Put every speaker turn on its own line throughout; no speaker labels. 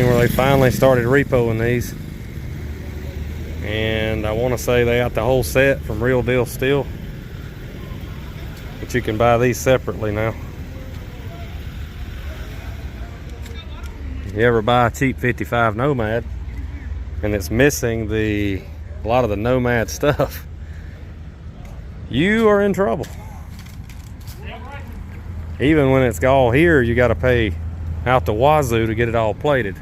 Seen where they finally started repoing these. And I want to say they got the whole set from Real Deal Steel. But you can buy these separately now. If you ever buy a cheap 55 Nomad and it's missing a lot of the Nomad stuff, you are in trouble. Even when it's all here, you got to pay out the wazoo to get it all plated.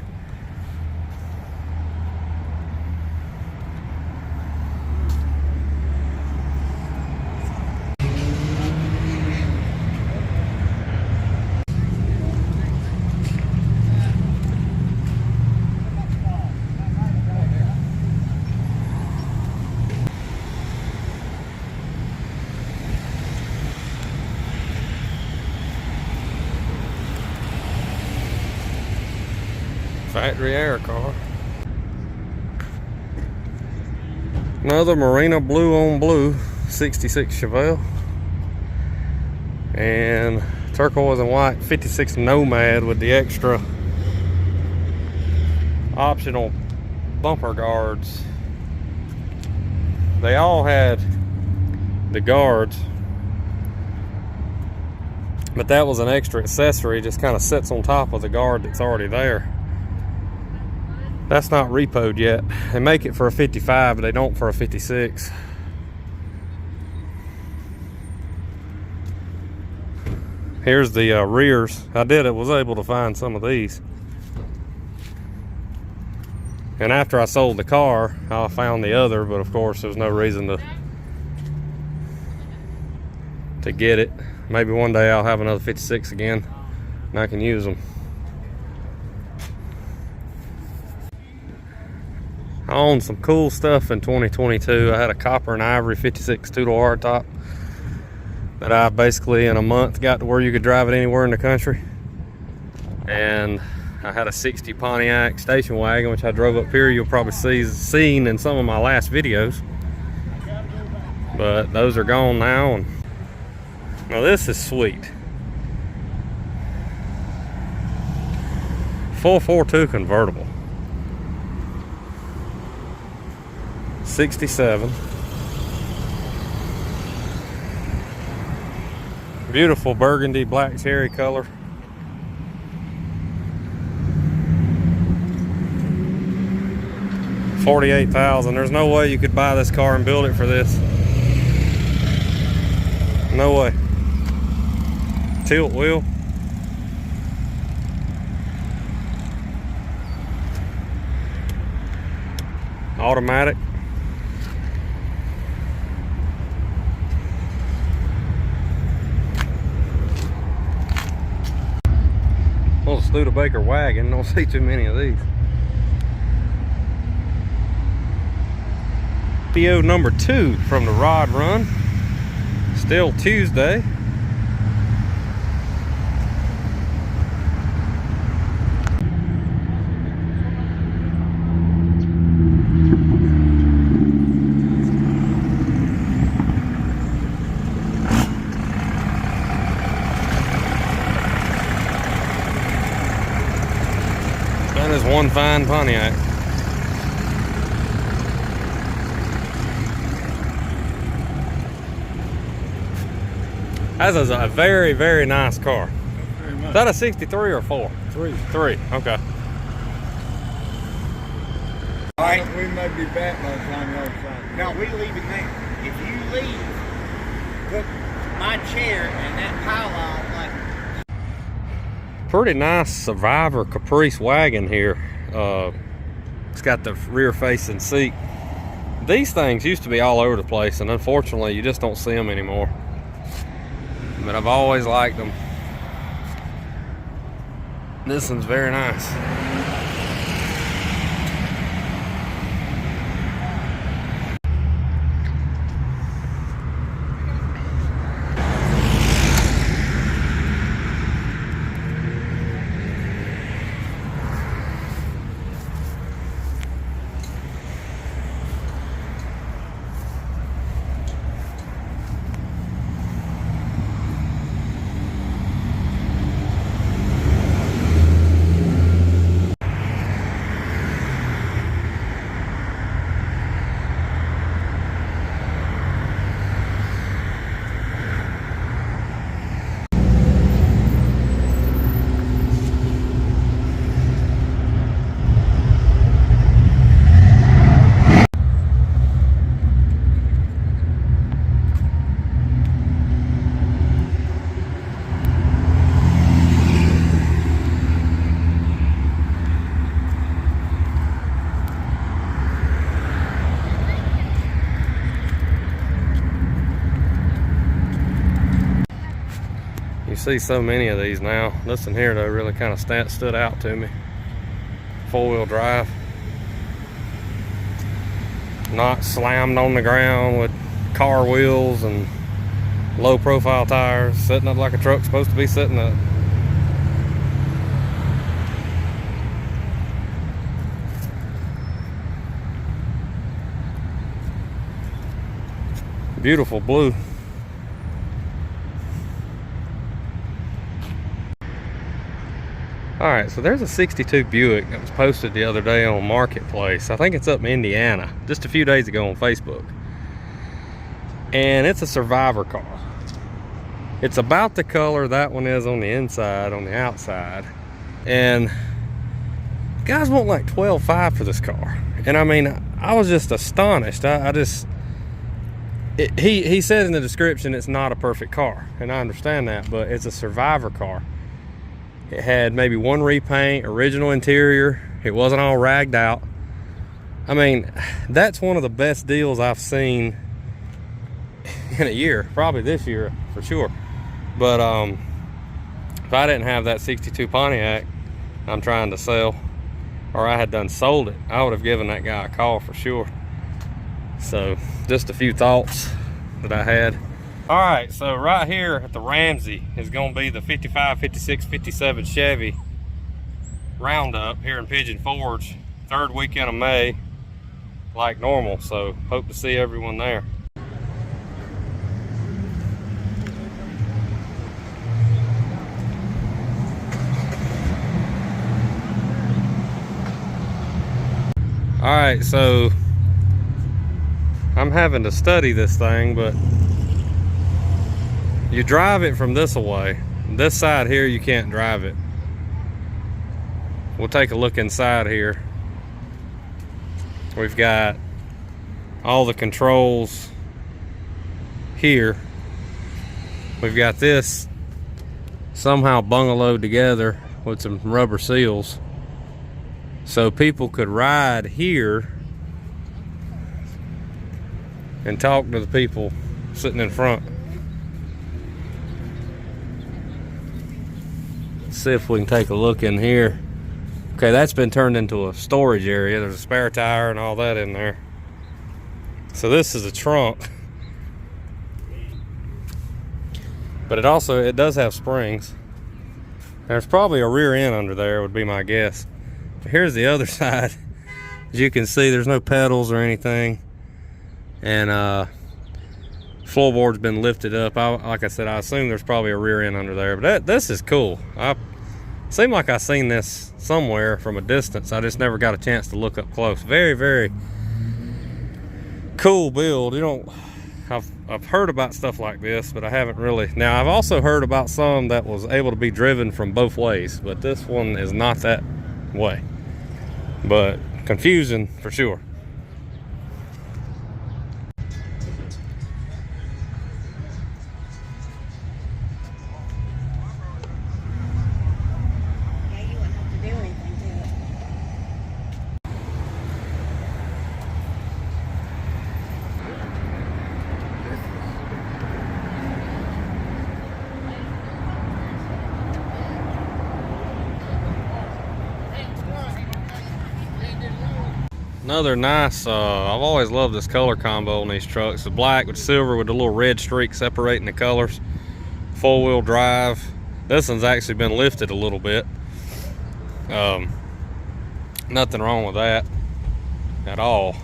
Factory air car. Another Marina blue on blue 66 Chevelle. And turquoise and white 56 Nomad with the extra optional bumper guards. They all had the guards, but that was an extra accessory, just kind of sits on top of the guard that's already there. That's not repoed yet. They make it for a 55, but they don't for a 56. Here's the rears. I was able to find some of these. And after I sold the car, I found the other, but of course there's no reason to get it. Maybe one day I'll have another 56 again and I can use them. I owned some cool stuff in 2022. I had a copper and ivory 56 two-door hardtop that I basically in a month got to where you could drive it anywhere in the country. And I had a 60 Pontiac station wagon, which I drove up here. You'll probably seen in some of my last videos. But those are gone now. And now this is sweet. 442 convertible. 67. Beautiful burgundy black cherry color. $48,000. There's no way you could buy this car and build it for this. No way. Tilt wheel. Automatic. Little Studebaker wagon. Don't see too many of these. PO number 2 from the rod run. Still Tuesday. That is one fine Pontiac. That is a very, very nice car. Is that a 63 or 4? 3. 3, okay.
All right, we may be back by the time y'all sign.
No, we leaving now. If you leave, put my chair and that pile on like.
Pretty nice Survivor Caprice wagon here. It's got the rear facing seat. These things used to be all over the place, and unfortunately you just don't see them anymore. But I've always liked them. This one's very nice. see so many of these now. This one here though really kind of stood out to me. 4-wheel drive. Not slammed on the ground with car wheels and low profile tires, sitting up like a truck's supposed to be sitting up. Beautiful blue. All right, so there's a 62 Buick that was posted the other day on Marketplace. I think it's up in Indiana, just a few days ago on Facebook. And it's a survivor car. It's about the color that one is on the inside, on the outside. And guys want like $12,500 for this car. And I mean, I was just astonished. He said in the description it's not a perfect car, and I understand that, but it's a survivor car. It had maybe one repaint, original interior. It wasn't all ragged out. I mean, that's one of the best deals I've seen in a year, probably this year for sure. But if I didn't have that 62 Pontiac I'm trying to sell, or I had done sold it, I would have given that guy a call for sure. So just a few thoughts that I had. All right, so right here at the Ramsey is going to be the 55, 56, 57 Chevy roundup here in Pigeon Forge, 3rd weekend of May, like normal. So hope to see everyone there. All right, so I'm having to study this thing, but you drive it from this away. This side here, you can't drive it. We'll take a look inside here. We've got all the controls here. We've got this somehow bungalowed together with some rubber seals, so people could ride here and talk to the people sitting in front. Let's see if we can take a look in here. Okay, that's been turned into a storage area. There's a spare tire and all that in there. So this is a trunk, but it does have springs. There's probably a rear end under there, would be my guess. But here's the other side. As you can see, there's no pedals or anything, and floorboard's been lifted up. Like I said, I assume there's probably a rear end under there, but this is cool. Seemed like I seen this somewhere from a distance. I just never got a chance to look up close. Very, very cool build. I've heard about stuff like this, but I haven't really. Now, I've also heard about some that was able to be driven from both ways, but this one is not that way. But confusing for sure. Another nice, I've always loved this color combo on these trucks. The black with silver with the little red streak separating the colors. 4-wheel drive. This one's actually been lifted a little bit. Nothing wrong with that at all.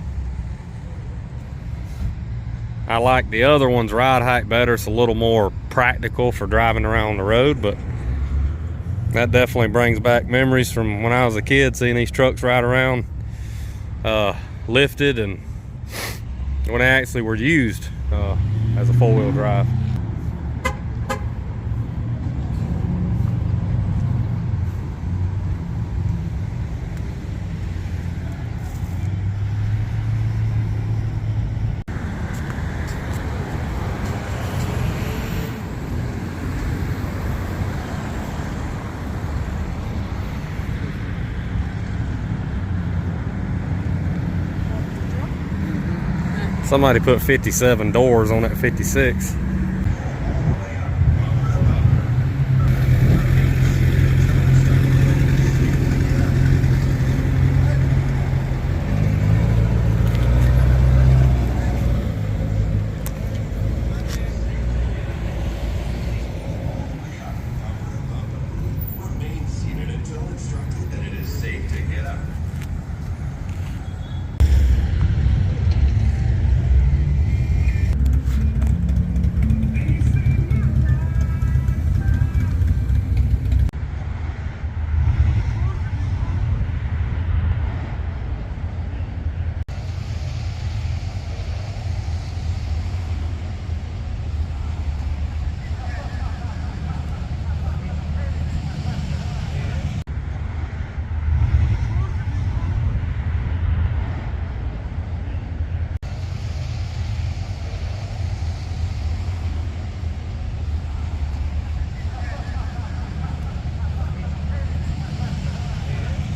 I like the other one's ride height better. It's a little more practical for driving around the road, but that definitely brings back memories from when I was a kid, seeing these trucks ride around lifted, and when they actually were used as a 4-wheel drive. Somebody put 57 doors on that 56.